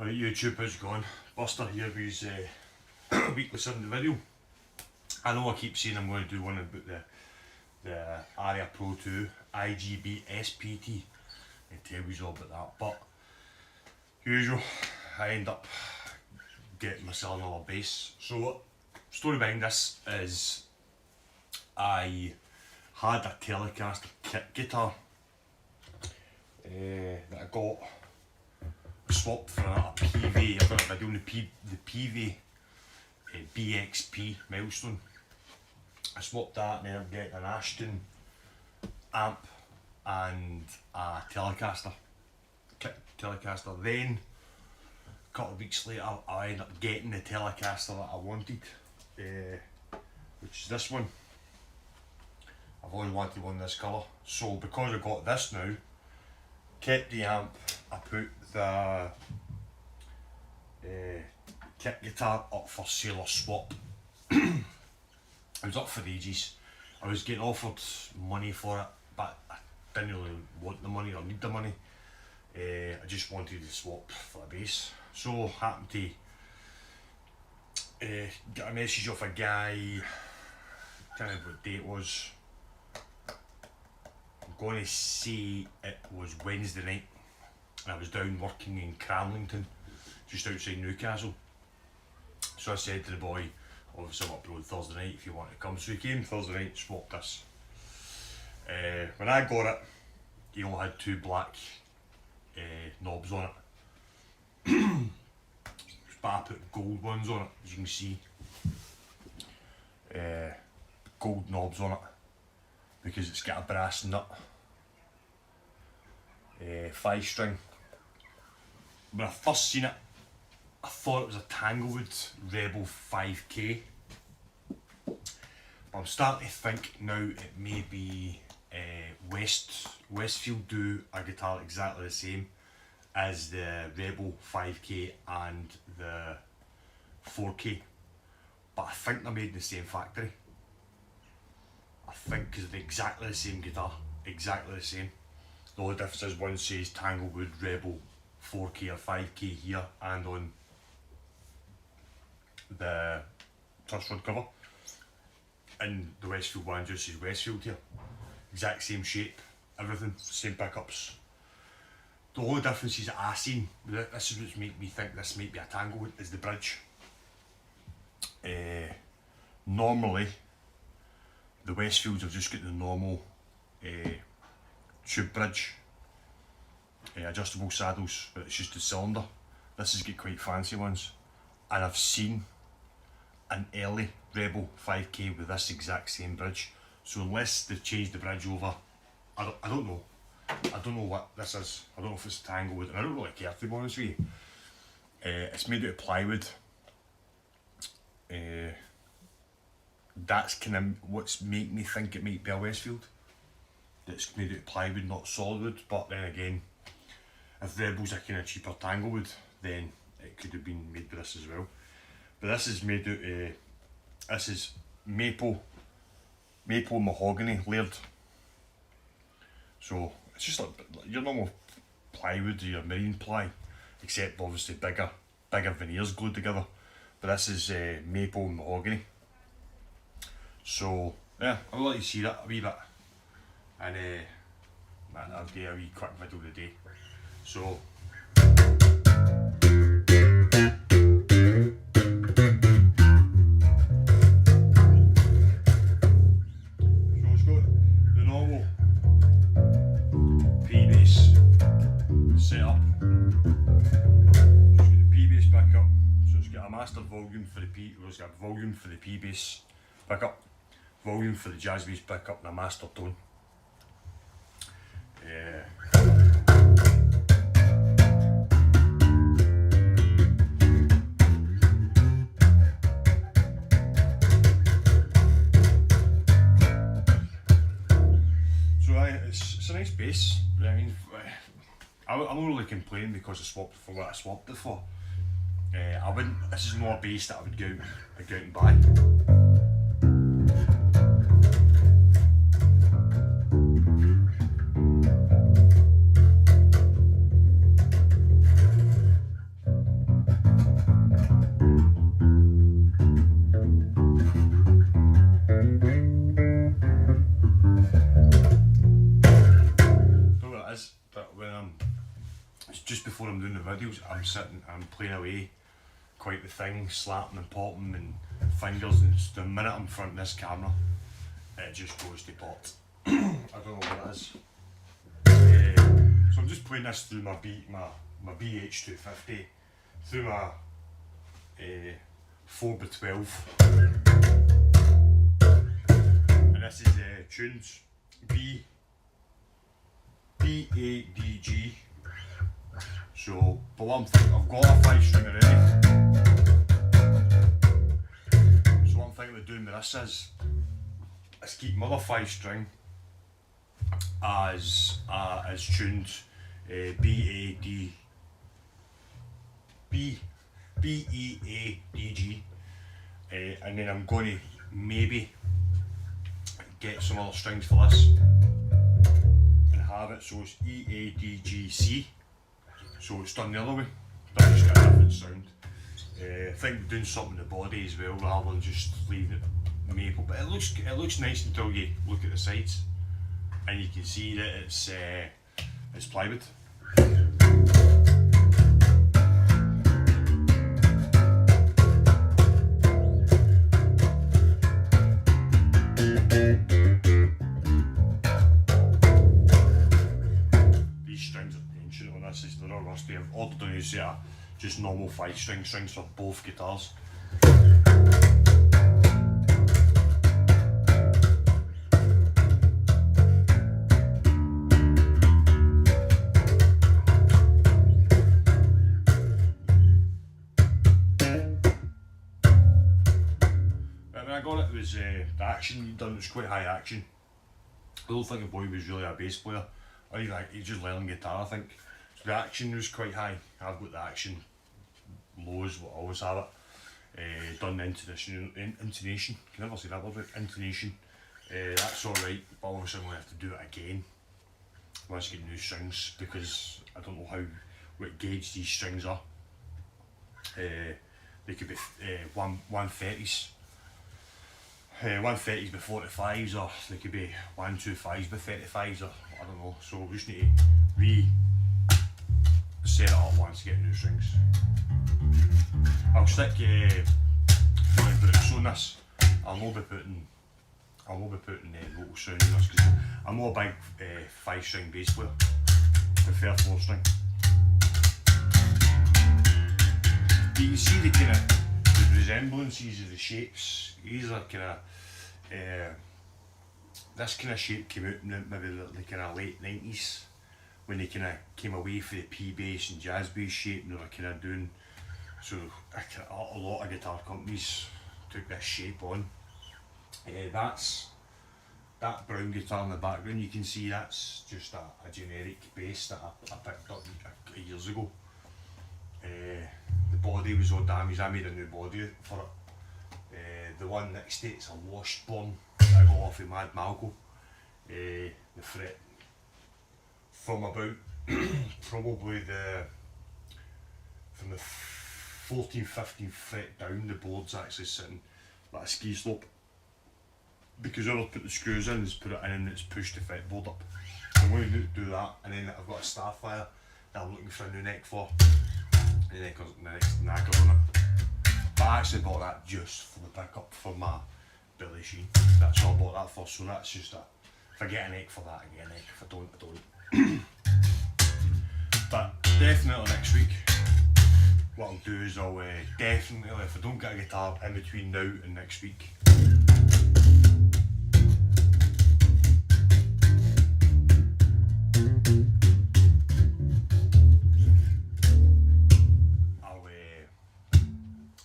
Alright YouTube, how's it going? Buster here with his weekly 7 video. I know I keep saying I'm going to do one about the Aria Pro 2 IGB SPT and tell you all about that, but usual, I end up getting myself another bass. So story behind this is I had a Telecaster kit guitar that I got swapped for a PV. I've got a video on the PV BXP milestone. I swapped that and then I'm getting an Ashton amp and a Telecaster Telecaster. Then a couple of weeks later I ended up getting the Telecaster that I wanted, which is this one. I've always wanted one in this colour, so because I got this now, kept the amp, I put the kit guitar up for sale or swap. It was up for ages. I was getting offered money for it, but I didn't really want the money or need the money. I just wanted to swap for a bass. So happened to get a message off a guy, I can't remember what day it was. I'm going to say it was Wednesday night. I was down working in Cramlington, just outside Newcastle. So I said to the boy, obviously I'm up the road Thursday night if you want to come. So he came Thursday night, swapped this. When I got it, he all had two black knobs on it. But I put gold ones on it, as you can see. Gold knobs on it, because it's got a brass nut. 5-string. When I first seen it, I thought it was a Tanglewood Rebel 5K. But I'm starting to think now it may be Westfield do a guitar exactly the same as the Rebel 5K and the 4K. But I think they're made in the same factory. I think because they're exactly the same guitar, exactly the same. The only difference is one says Tanglewood Rebel 4K or 5K here and on the truss rod cover, and the Westfield one just says Westfield here. Exact same shape, everything, same pickups. The only difference is that I seen, this is what's made me think this might be a Tanglewood, is the bridge. Normally the Westfields have just got the normal tube bridge, adjustable saddles, but it's just the cylinder. This has got quite fancy ones, and I've seen an early Rebel 5K with this exact same bridge. So unless they've changed the bridge over, I don't know. I don't know what this is. I don't know if it's Tanglewood, and I don't really care, to be honest with you. It's made out of plywood. That's kind of what's making me think it might be a Westfield. It's made out of plywood, not solid wood. But then again, if Rebel's a kind of cheaper Tanglewood, then it could have been made with this as well. But this is made out of, this is maple mahogany layered. So it's just like your normal plywood or your marine ply, except obviously bigger veneers glued together. But this is maple mahogany. So yeah, I'll let you see that a wee bit, and I'll do a wee quick video today. So it's got the normal P-bass setup. It's got the P-bass pickup, so it's got a master volume for the it's got a volume for the P-bass pickup, volume for the jazz bass pickup, and a master tone. It's a nice bass. I mean, I'm not really complaining because I swapped it for what I swapped it for. I wouldn't. This is not a bass that I would go out and buy. it's just before I'm doing the videos, I'm sitting, I'm playing away quite the thing, slapping and popping and fingers, and the minute I'm in front of this camera, it just goes to pot. I don't know what it is. So I'm just playing this through my BH250, through my 4x12, and this is tunes B, A, D, G. So, but what I'm thinking, I've got a 5-string already. So what I'm thinking of doing with this is keep my other 5-string as tuned B, E, A, D, G, and then I'm going to maybe get some other strings for this and have it so it's E, A, D, G, C. So it's done the other way, but it's got a different sound. I think doing something in the body as well rather than just leaving it maple. But it looks nice until you look at the sides and you can see that it's plywood. They're not rusty. I've ordered a new set of just normal 5-string strings for both guitars. But when I got it, was the action he'd done. It was quite high action. I don't think the boy was really a bass player, or he just learned guitar, I think. The action was quite high. I've got the action low as what I always have it. Done the intonation. Can never say that word right. Intonation. That's alright, but obviously I'm going to have to do it again once I get new strings, because I don't know what gauge these strings are. They could be 130s. 130s by 45s, or they could be 125s by 35s, or I don't know. So we just need to set it up once to get new strings. I'll stick bricks on this. I'll not be putting local sound in this because I'm not a big 5-string bass player. I prefer 4-string. You can see the kind of the resemblances of the shapes. These are kind of this kind of shape came out in maybe the kind of late 90s. When they kind of came away from the P-bass and jazz bass shape, and they were kind of doing, so a lot of guitar companies took this shape on. That brown guitar in the background, you can see that's just a generic bass that I picked up years ago. The body was all damaged. I made a new body for it. The one next to it's a Washburn that I got off of Mad Malco. The fret from about probably from the 14th, 15th fret down, the board's actually sitting like a ski slope, because whoever put the screws in has put it in and it's pushed the fretboard up. So I'm going to do that, and then I've got a Starfire that I'm looking for a new neck for. The next knacker on it. But I actually bought that just for the pickup for my Billy Sheen. That's all I bought that for, so that's just a, if I get a neck for that, I get a neck. If I don't, I don't. But definitely next week, what I'll do is I'll definitely, if I don't get a guitar in between now and next week,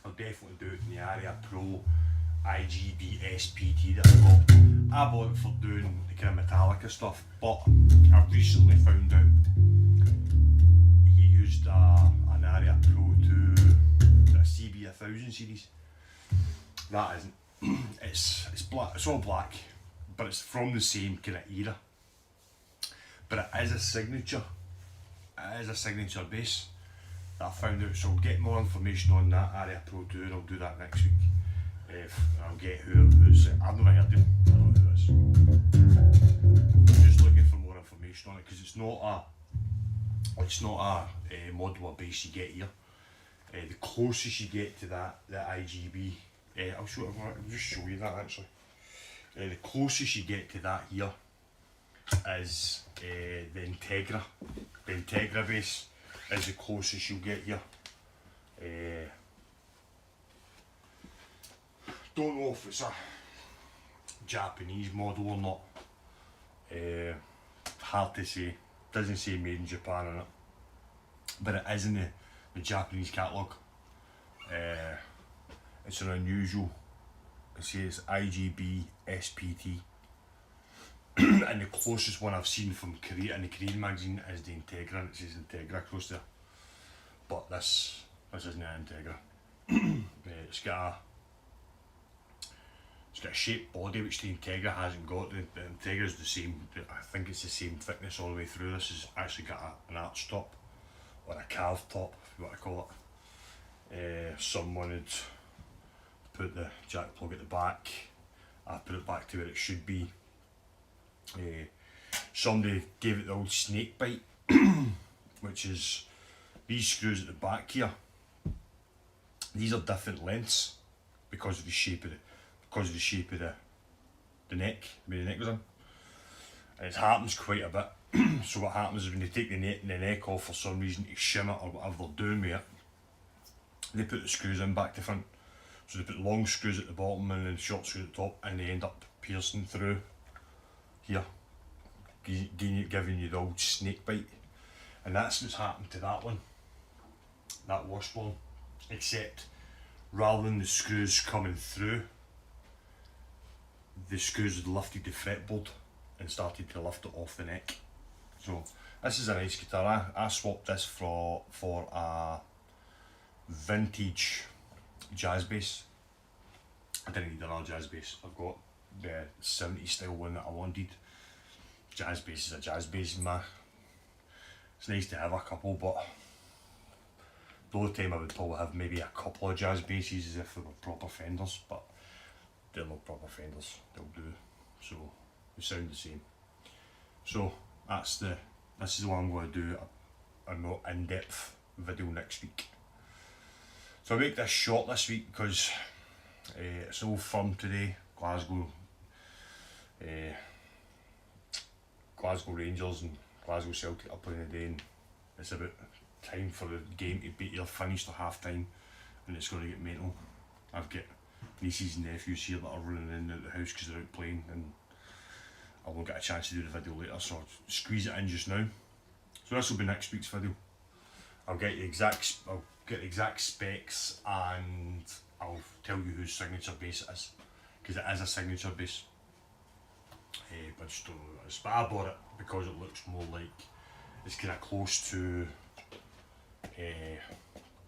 I'll definitely do it in the Aria Pro IGB SPT that I've got. I bought it for doing the kind of Metallica stuff, but I've recently found out he used an Aria Pro 2, a CB1000 series. That isn't. It's black. It's all black, but it's from the same kind of era. But it is a signature. It is a signature bass that I found out. So I'll get more information on that Aria Pro 2, and I'll do that next week. I'll get who's I've never heard of him. I don't know who it is. I'm just looking for more information on it, because it's not It's not a modular bass you get here. The closest you get to that, the IGB, I'll just show you that actually. The closest you get to that here is the Integra. The Integra bass is the closest you'll get here. Don't know if it's a Japanese model or not. Hard to say. Doesn't say made in Japan on it, but it is in the Japanese catalogue. It's an unusual. It says IGB SPT, and the closest one I've seen from Korea in the Korean magazine is the Integra, and it says Integra across there. But this isn't an Integra. It's got a shaped body which the Integra hasn't got. The Integra is the same. I think it's the same thickness all the way through. This has actually got an arch top or a carved top, if you want to call it. Some wanted to put the jack plug at the back. I put it back to where it should be. Somebody gave it the old snake bite, which is these screws at the back here. These are different lengths because of the shape of the neck, where the neck goes in. And it happens quite a bit. So what happens is when they take the neck off for some reason to shim it or whatever they're doing with it, they put the screws in back to front. So they put long screws at the bottom and then short screws at the top, and they end up piercing through here, giving you the old snake bite. And that's what's happened to that one, that washbone, except rather than the screws coming through, the screws had lifted the fretboard and started to lift it off the neck. So this is a nice guitar. I swapped this for a vintage jazz bass. I didn't need another jazz bass. I've got the 70s style one that I wanted. Jazz bass is a jazz bass, it's nice to have a couple, but the only time I would probably have maybe a couple of jazz basses is if they were proper Fenders, but they're not proper Fenders, they'll do, so they sound the same. So this is what I'm going to do a more in-depth video next week. So I make this short this week because it's all firm today. Glasgow Rangers and Glasgow Celtic are playing today, and it's about time for the game to be either finished or half time, and it's going to get mental. I've got nieces and nephews here that are running in and out the house because they're out playing, and I won't get a chance to do the video later, so I'll squeeze it in just now. So this will be next week's video. I'll get the exact specs, and I'll tell you whose signature bass it is, because it is a signature bass. But I just don't know what it is. But I bought it because it looks more like it's kind of close to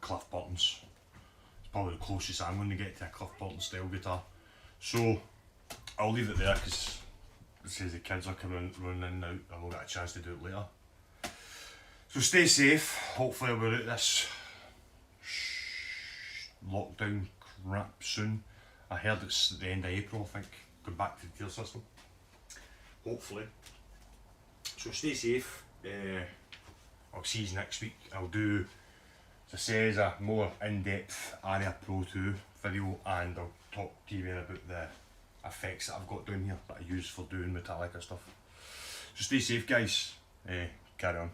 Cliff Burton's. It's probably the closest I'm going to get to a Cliff Burton style guitar. So I'll leave it there because it says the kids are coming running in and out, and we'll get a chance to do it later. So stay safe. Hopefully we're out this lockdown crap soon. I heard it's at the end of April, I think, going back to the tier system. Hopefully. So stay safe. I'll see you next week. I'll do, as I say, a more in-depth Aria Pro 2 video, and I'll talk to you about the effects that I've got down here that I use for doing Metallica stuff. So stay safe, guys. Carry on.